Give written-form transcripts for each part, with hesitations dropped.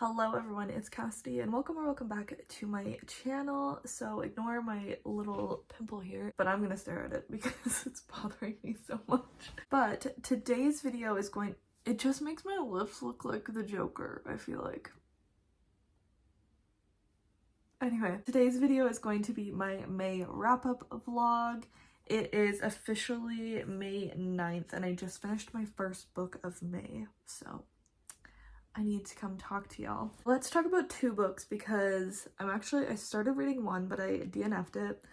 Hello everyone, it's Cassidy and welcome back to my channel. So ignore my little pimple here, but I'm gonna stare at it because it's bothering me so much. But today's video is it just makes my lips look like the Joker, I feel like. Anyway, today's video is going to be my May wrap-up vlog. It is officially May 9th and I just finished my first book of May, so I need to come talk to y'all. Let's talk about two books because I started reading one, but I DNF'd it.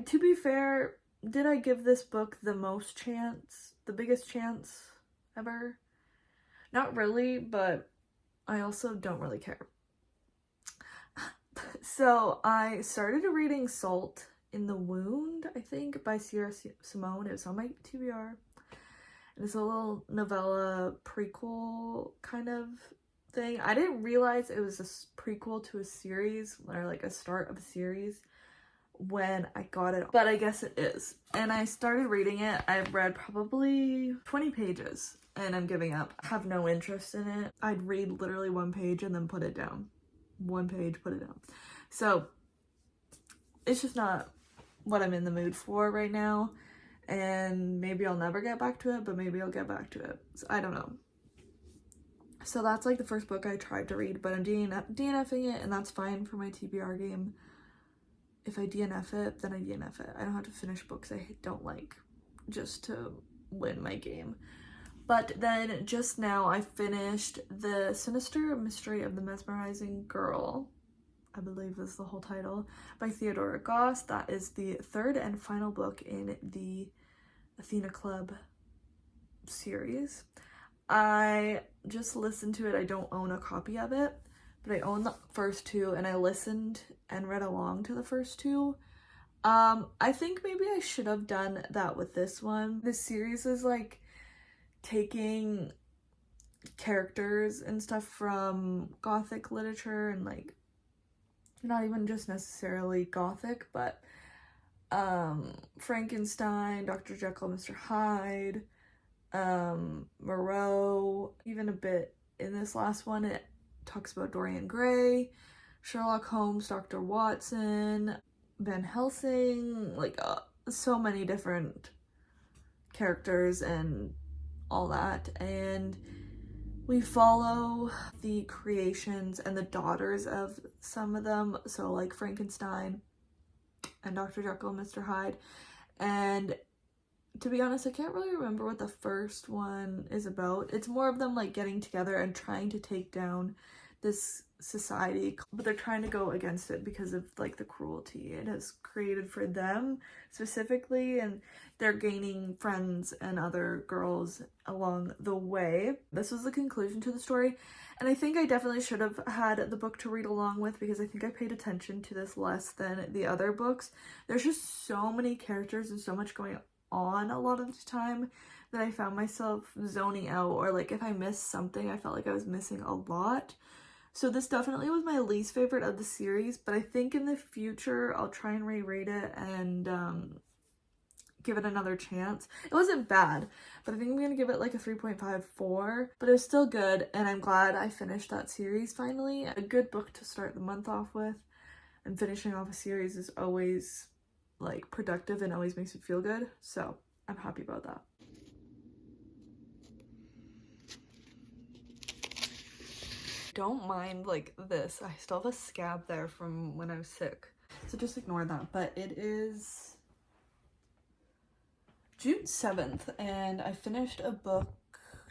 To be fair, did I give this book the biggest chance ever? Not really, but I also don't really care. So I started reading Salt in the Wound, I think, by Sierra Simone. It was on my TBR. It's a little novella prequel kind of thing. I didn't realize it was a prequel to a series or like a start of a series when I got it, but I guess it is. And I started reading it. I've read probably 20 pages and I'm giving up. I have no interest in it. I'd read literally one page and then put it down. One page, put it down. So it's just not what I'm in the mood for right now. And maybe I'll never get back to it, but maybe I'll get back to it. So I don't know. So that's like the first book I tried to read, but I'm DNFing it, and that's fine for my TBR game. If I DNF it, then I DNF it. I don't have to finish books I don't like just to win my game. But then just now I finished The Sinister Mystery of the Mesmerizing Girl, I believe is the whole title, by Theodora Goss. That is the third and final book in the Athena Club series. I just listened to it. I don't own a copy of it, but I own the first two and I listened and read along to the first two. I think maybe I should have done that with this one. This series is like taking characters and stuff from Gothic literature and like not even just necessarily Gothic, but Frankenstein, Dr. Jekyll, Mr. Hyde, Moreau, even a bit in this last one it talks about Dorian Gray, Sherlock Holmes, Dr. Watson, Van Helsing, like so many different characters and all that. And we follow the creations and the daughters of some of them, so like Frankenstein and Dr. Jekyll and Mr. Hyde. And to be honest, I can't really remember what the first one is about. It's more of them like getting together and trying to take down this society, but they're trying to go against it because of like the cruelty it has created for them specifically, and they're gaining friends and other girls along the way. This was the conclusion to the story, and I think I definitely should have had the book to read along with because I think I paid attention to this less than the other books. There's just so many characters and so much going on a lot of the time that I found myself zoning out, or like if I missed something I felt like I was missing a lot. So this definitely was my least favorite of the series, but I think in the future I'll try and reread it and give it another chance. It wasn't bad, but I think I'm gonna give it like a 3.54, but it was still good, and I'm glad I finished that series finally. A good book to start the month off with, and finishing off a series is always like productive and always makes me feel good, so I'm happy about that. Don't mind like this, I still have a scab there from when I was sick, so just ignore that. But it is June 7th and I finished a book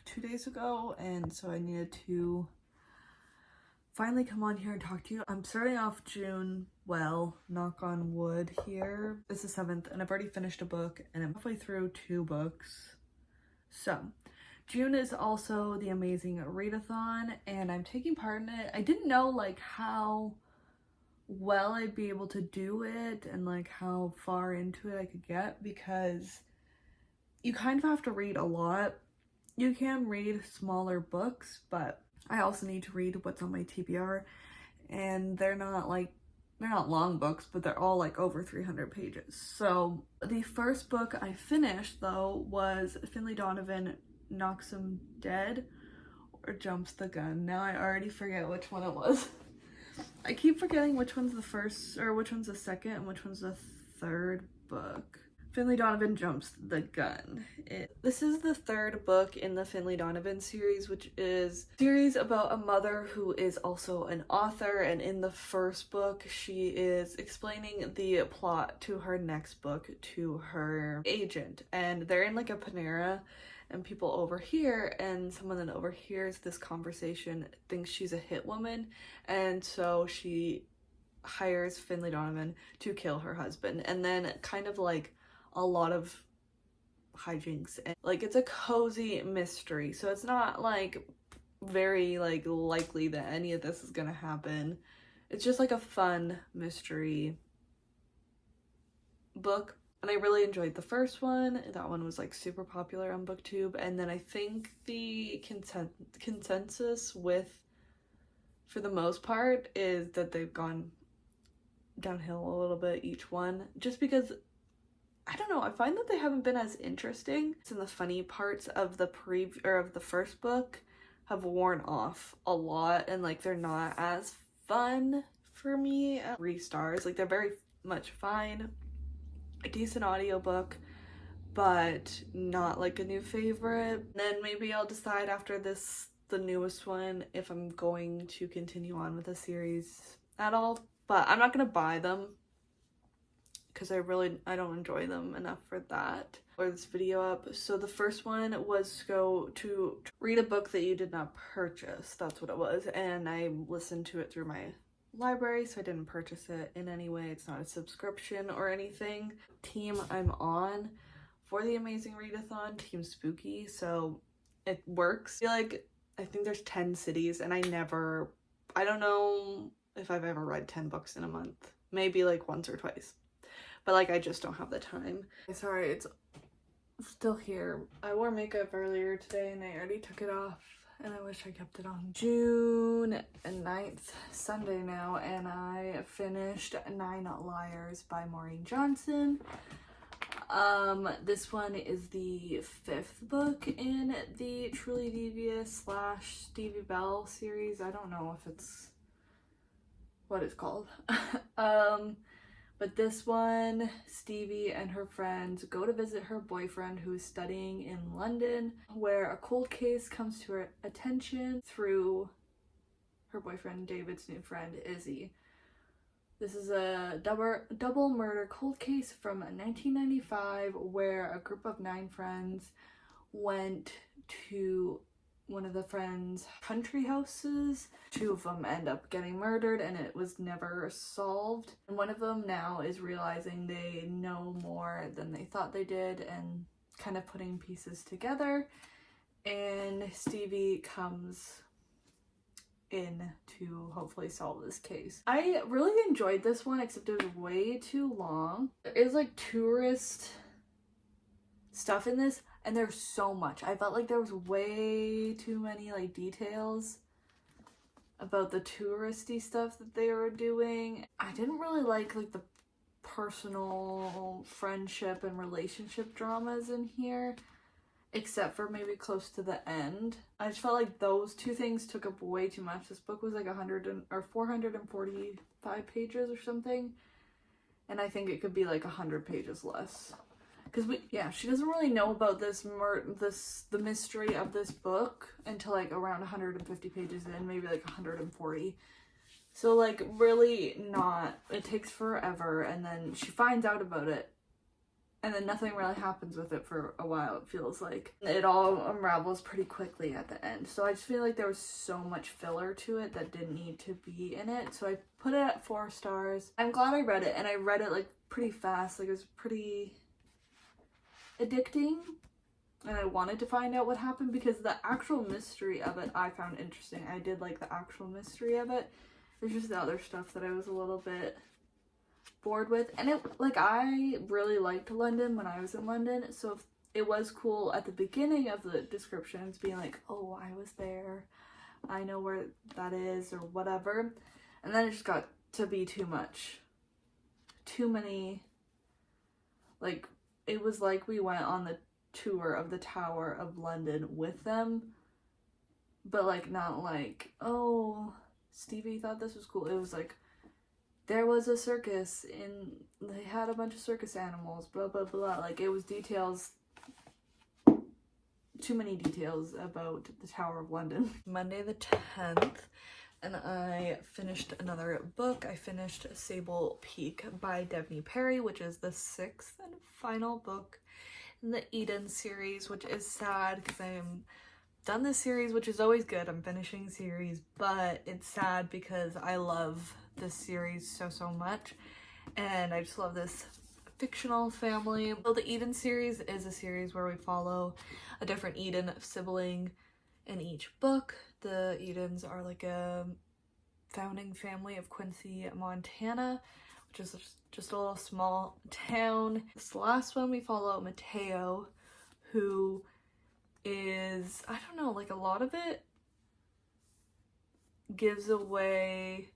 2 days ago, and so I needed to finally come on here and talk to you. I'm starting off June well, knock on wood here. It's the 7th and I've already finished a book and I'm halfway through 2 books. So June is also the amazing readathon and I'm taking part in it. I didn't know like how well I'd be able to do it and like how far into it I could get, because you kind of have to read a lot. You can read smaller books, but I also need to read what's on my TBR, and they're not long books, but they're all like over 300 pages. So the first book I finished though was Finlay Donovan Knocks 'Em Dead, jumps the gun. Now I already forget which one it was. I keep forgetting which one's the first, or which one's the second, and which one's the third book. Finley Donovan jumps the gun. This is the third book in the Finley Donovan series, which is a series about a mother who is also an author, and in the first book she is explaining the plot to her next book to her agent, and they're in like a Panera and people overhear, and someone that overhears this conversation thinks she's a hit woman, and so she hires Finley Donovan to kill her husband, and then kind of like a lot of hijinks, and like it's a cozy mystery, so it's not like very like likely that any of this is gonna happen. It's just like a fun mystery book, and I really enjoyed the first one. That one was like super popular on BookTube, and then I think the consensus with, for the most part, is that they've gone downhill a little bit, each one, just because I don't know, I find that they haven't been as interesting. And the funny parts of the of the first book have worn off a lot, and like they're not as fun for me. 3 stars. Like they're very much fine. A decent audiobook, but not like a new favorite. Then maybe I'll decide after this, the newest one, if I'm going to continue on with the series at all. But I'm not gonna buy them because I don't enjoy them enough for that. Or this video up. So the first one was go to read a book that you did not purchase. That's what it was. And I listened to it through my library, so I didn't purchase it in any way. It's not a subscription or anything. Team I'm on for the Amazing Readathon, Team Spooky, so it works. I think there's 10 cities, and I don't know if I've ever read 10 books in a month. Maybe like once or twice. But like I just don't have the time. Sorry, it's still here. I wore makeup earlier today and I already took it off, and I wish I kept it on. June 9th, Sunday now, and I finished 9 Liars by Maureen Johnson. This one is the 5th book in the Truly Devious / Stevie Bell series. I don't know if it's what it's called. But this one, Stevie and her friends go to visit her boyfriend who is studying in London, where a cold case comes to her attention through her boyfriend David's new friend, Izzy. This is a double murder cold case from 1995 where a group of 9 friends went to one of the friends' country houses. 2 of them end up getting murdered and it was never solved. And one of them now is realizing they know more than they thought they did and kind of putting pieces together. And Stevie comes in to hopefully solve this case. I really enjoyed this one, except it was way too long. There is like tourist stuff in this, and there's so much. I felt like there was way too many like details about the touristy stuff that they were doing. I didn't really like the personal friendship and relationship dramas in here, except for maybe close to the end. I just felt like those 2 things took up way too much. This book was like 445 pages or something, and I think it could be like 100 pages less. Because she doesn't really know about the mystery of this book until like around 150 pages in, maybe like 140. So like really not, it takes forever, and then she finds out about it, and then nothing really happens with it for a while, it feels like. It all unravels pretty quickly at the end. So I just feel like there was so much filler to it that didn't need to be in it. So I put it at 4 stars. I'm glad I read it, and I read it like pretty fast. Like it was pretty addicting, and I wanted to find out what happened because the actual mystery of it I found interesting. I did like the actual mystery of it. There's just the other stuff that I was a little bit bored with, and I really liked London when I was in London, so it was cool at the beginning of the descriptions being like, oh, I was there, I know where that is, or whatever, and then it just got to be too much. Too many, like, it was like we went on the tour of the Tower of London with them, but like not like, oh, Stevie thought this was cool. It was like, there was a circus and they had a bunch of circus animals, blah blah blah. Like, it was details, too many details about the Tower of London. Monday the 10th, and I finished another book. I finished Sable Peak by Devney Perry, which is the 6th and final book in the Eden series, which is sad because I'm done this series, which is always good. I'm finishing series, but it's sad because I love this series so much, and I just love this fictional family. So the Eden series is a series where we follow a different Eden sibling in each book. The Edens are like a founding family of Quincy, Montana, which is just a little small town. This last one we follow Mateo, who is, I don't know, like a lot of it gives away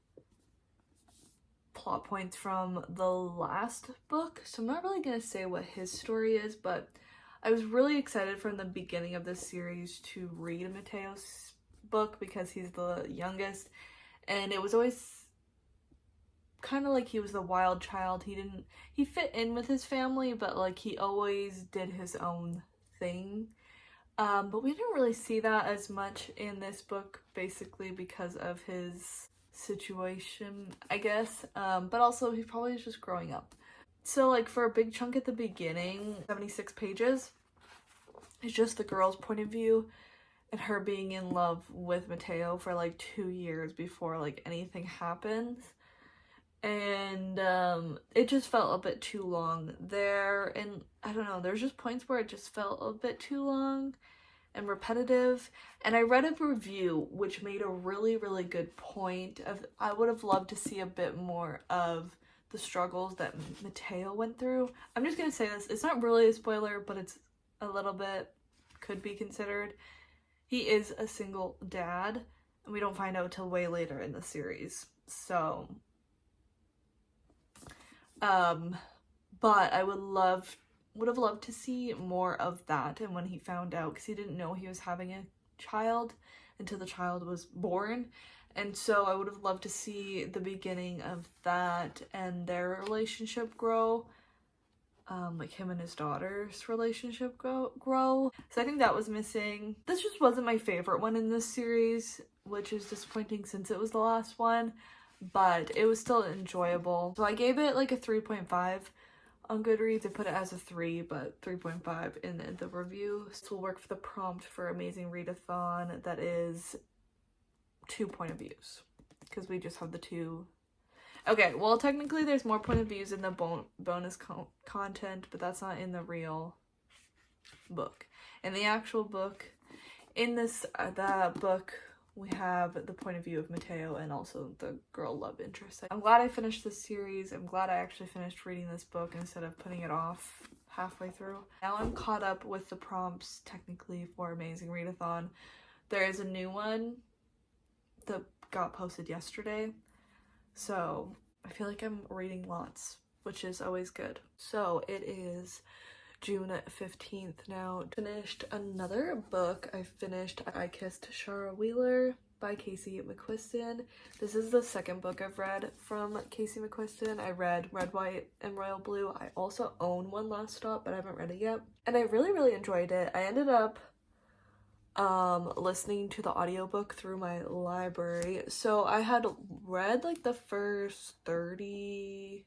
plot points from the last book, so I'm not really gonna say what his story is, but I was really excited from the beginning of this series to read Mateo's book because he's the youngest, and it was always kind of like he was the wild child. He fit in with his family, but like he always did his own thing. But we didn't really see that as much in this book, basically because of his situation, I guess. But also he probably is just growing up. So like for a big chunk at the beginning, 76 pages, it's just the girl's point of view and her being in love with Mateo for like 2 years before like anything happens. And it just felt a bit too long there, and I don't know, there's just points where it just felt a bit too long and repetitive. And I read a review which made a really good point of, I would have loved to see a bit more of the struggles that Mateo went through. I'm just gonna say this, it's not really a spoiler, but it's a little bit, could be considered. He is a single dad, and we don't find out till way later in the series. So but I would have loved to see more of that, and when he found out, because he didn't know he was having a child until the child was born, and so I would have loved to see the beginning of that and their relationship grow, like him and his daughter's relationship grow. So I think that was missing. This just wasn't my favorite one in this series, which is disappointing since it was the last one, but it was still enjoyable. So I gave it like a 3.5 on Goodreads. I put it as a 3, but 3.5 in the review. This will work for the prompt for Amazing Readathon. That is 2 point of views, because we just have the 2. Okay, well technically there's more point of views in the bonus content, but that's not in the real book. In the actual book, in this that book, we have the point of view of Mateo and also the girl love interest. I'm glad I finished this series. I'm glad I actually finished reading this book instead of putting it off halfway through. Now I'm caught up with the prompts technically for Amazing Readathon. There is a new one that got posted yesterday, so I feel like I'm reading lots, which is always good. So it is June 15th now. Finished another book. I finished I Kissed Shara Wheeler by Casey McQuiston. This is the second book I've read from Casey McQuiston. I read Red, White, and Royal Blue. I also own One Last Stop, but I haven't read it yet. And I really enjoyed it. I ended up listening to the audiobook through my library. So I had read like the first 30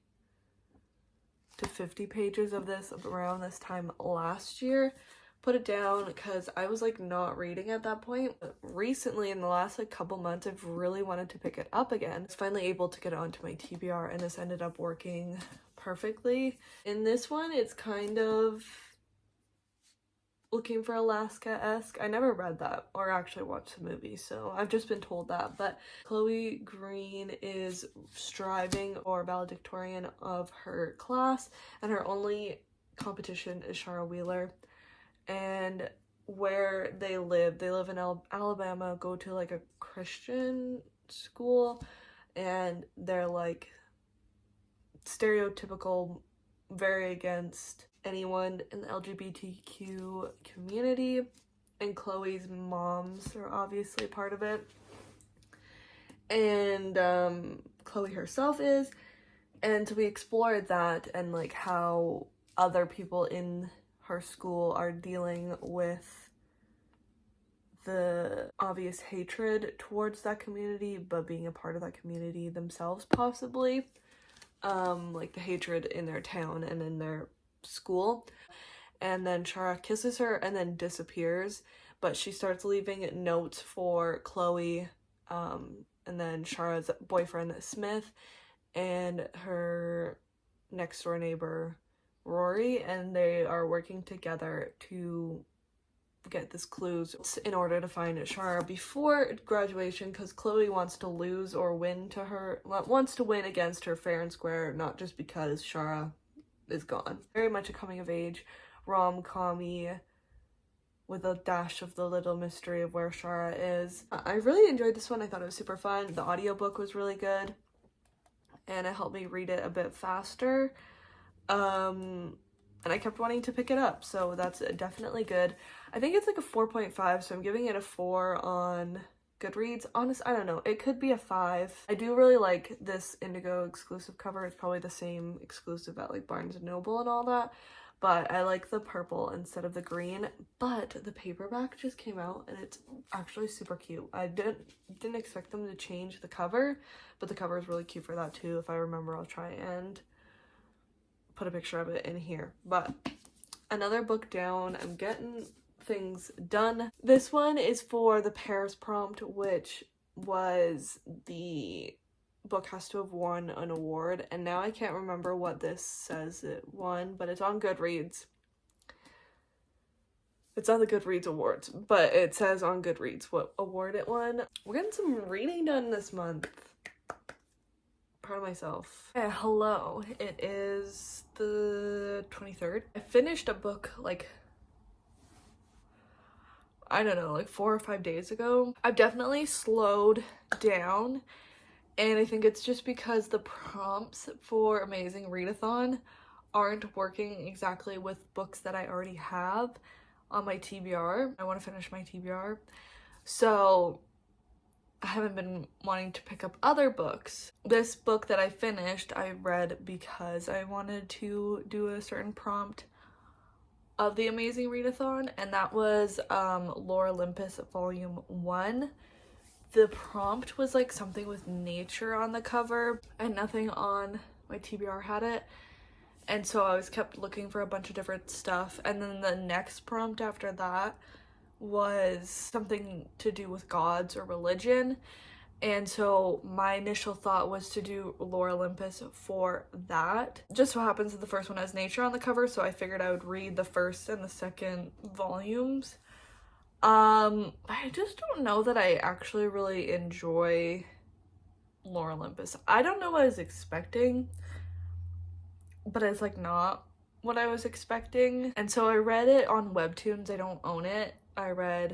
to 50 pages of this around this time last year. Put it down because I was like not reading at that point. But recently, in the last like couple months, I've really wanted to pick it up again. I was finally able to get it onto my TBR, and this ended up working perfectly. In this one, it's kind of Looking for Alaska-esque. I never read that or actually watched the movie, so I've just been told that. But Chloe Green is striving for valedictorian of her class, and her only competition is Shara Wheeler. And where they live in Alabama, go to like a Christian school, and they're like stereotypical, very against anyone in the LGBTQ community. and Chloe's moms are obviously part of it. And Chloe herself is. And so we explored that and like how other people in her school are dealing with the obvious hatred towards that community, but being a part of that community themselves possibly. Like the hatred in their town and in their school. And then Shara kisses her and then disappears, but she starts leaving notes for Chloe, and then Shara's boyfriend Smith, and her next door neighbor Rory, and they are working together to get this clues in order to find Shara before graduation, because Chloe wants to lose or win against her fair and square, not just because Shara is gone. Very much a coming of age rom-com-y with a dash of the little mystery of where Shara is. I really enjoyed this one. I thought it was super fun. The audiobook was really good and it helped me read it a bit faster. And I kept wanting to pick it up, so that's definitely good. I think it's like a 4.5, so I'm giving it a 4 on Goodreads. Honest, I don't know. It could be a 5. I do really like this Indigo exclusive cover. It's probably the same exclusive at like Barnes & Noble and all that, but I like the purple instead of the green. But the paperback just came out and it's actually super cute. I didn't expect them to change the cover, but the cover is really cute for that too. If I remember, I'll try and put a picture of it in here. But another book down. I'm getting things done. This one is for the Paris prompt, which was the book has to have won an award, and now I can't remember what this says it won, but it's on Goodreads. It's on the Goodreads awards, but it says on Goodreads what award it won. We're getting some reading done this month. Proud of myself. Okay, hello. It is the 23rd. I finished a book like, I don't know, like 4 or 5 days ago. I've definitely slowed down, and I think it's just because the prompts for Amazing Readathon aren't working exactly with books that I already have on my TBR. I want to finish my TBR, so I haven't been wanting to pick up other books. This book that I finished, I read because I wanted to do a certain prompt of the Amazing Readathon, and that was Lore Olympus Volume 1. The prompt was like something with nature on the cover, and nothing on my TBR had it. And so I was kept looking for a bunch of different stuff, and then the next prompt after that was something to do with gods or religion, and so my initial thought was to do Lore Olympus for that. Just so happens that the first one has nature on the cover, so I figured I would read the first and the second volumes. I just don't know that I actually really enjoy Lore Olympus. I don't know what I was expecting, but it's like not what I was expecting. And so I read it on Webtoons. I don't own it.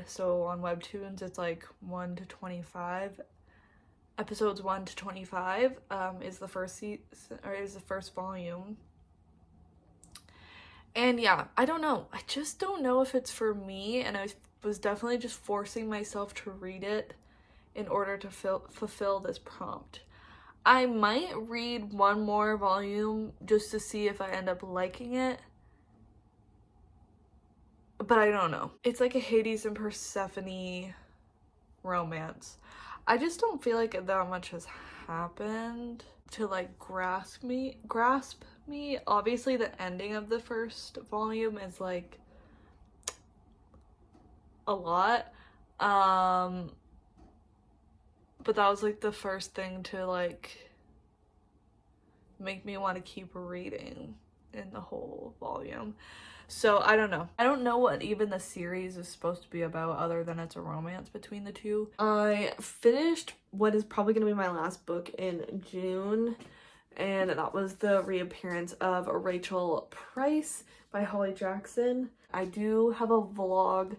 So on Webtoons it's like 1 to 25. Episodes 1 to 25 is the first season, or is the first volume. And yeah, I don't know. I just don't know if it's for me, and I was definitely just forcing myself to read it in order to fulfill this prompt. I might read one more volume just to see if I end up liking it, but I don't know. It's like a Hades and Persephone romance. I just don't feel like that much has happened to like grasp me. Obviously the ending of the first volume is like a lot, but that was like the first thing to like make me want to keep reading in the whole volume. So I don't know. I don't know what even the series is supposed to be about other than it's a romance between the two. I finished what is probably going to be my last book in June, and that was the reappearance of Rachel Price by Holly Jackson. I do have a vlog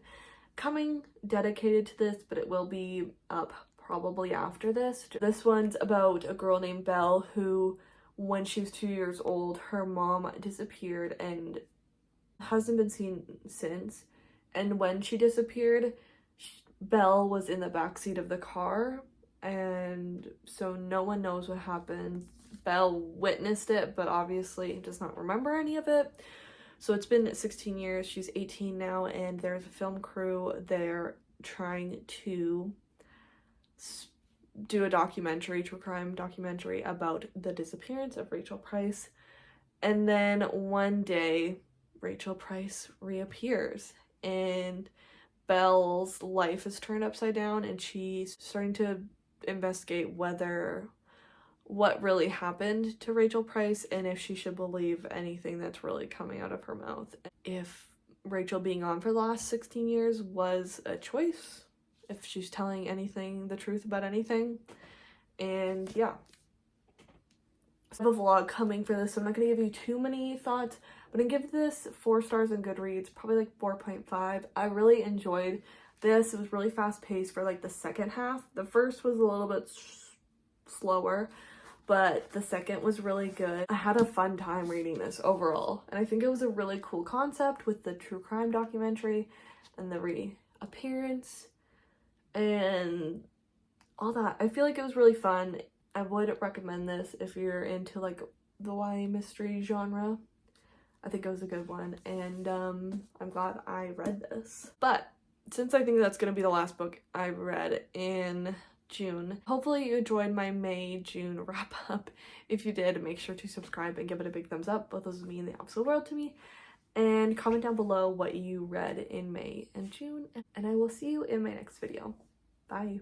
coming dedicated to this, but it will be up probably after this. This one's about a girl named Belle who, when she was 2 years old, her mom disappeared and hasn't been seen since, And when she disappeared, Belle was in the backseat of the car, and so no one knows what happened. Belle witnessed it, but obviously does not remember any of it. So it's been 16 years. She's 18 now, and there's a film crew there trying to do a documentary, true crime documentary, about the disappearance of Rachel Price. And then one day, Rachel Price reappears, and Belle's life is turned upside down, and she's starting to investigate what really happened to Rachel Price, and if she should believe anything that's really coming out of her mouth. If Rachel being on for the last 16 years was a choice, if she's telling the truth about anything. And yeah. I have a vlog coming for this, so I'm not going to give you too many thoughts, but I'm going to give this 4 stars on Goodreads, probably like 4.5. I really enjoyed this. It was really fast paced for like the second half. The first was a little bit slower, but the second was really good. I had a fun time reading this overall, and I think it was a really cool concept with the true crime documentary and the reappearance and all that. I feel like it was really fun. I would recommend this if you're into like the YA mystery genre. I think it was a good one, and I'm glad I read this. But since I think that's going to be the last book I read in June, hopefully you enjoyed my May-June wrap up. If you did, make sure to subscribe and give it a big thumbs up. Both those mean the absolute world to me. And comment down below what you read in May and June, and I will see you in my next video. Bye.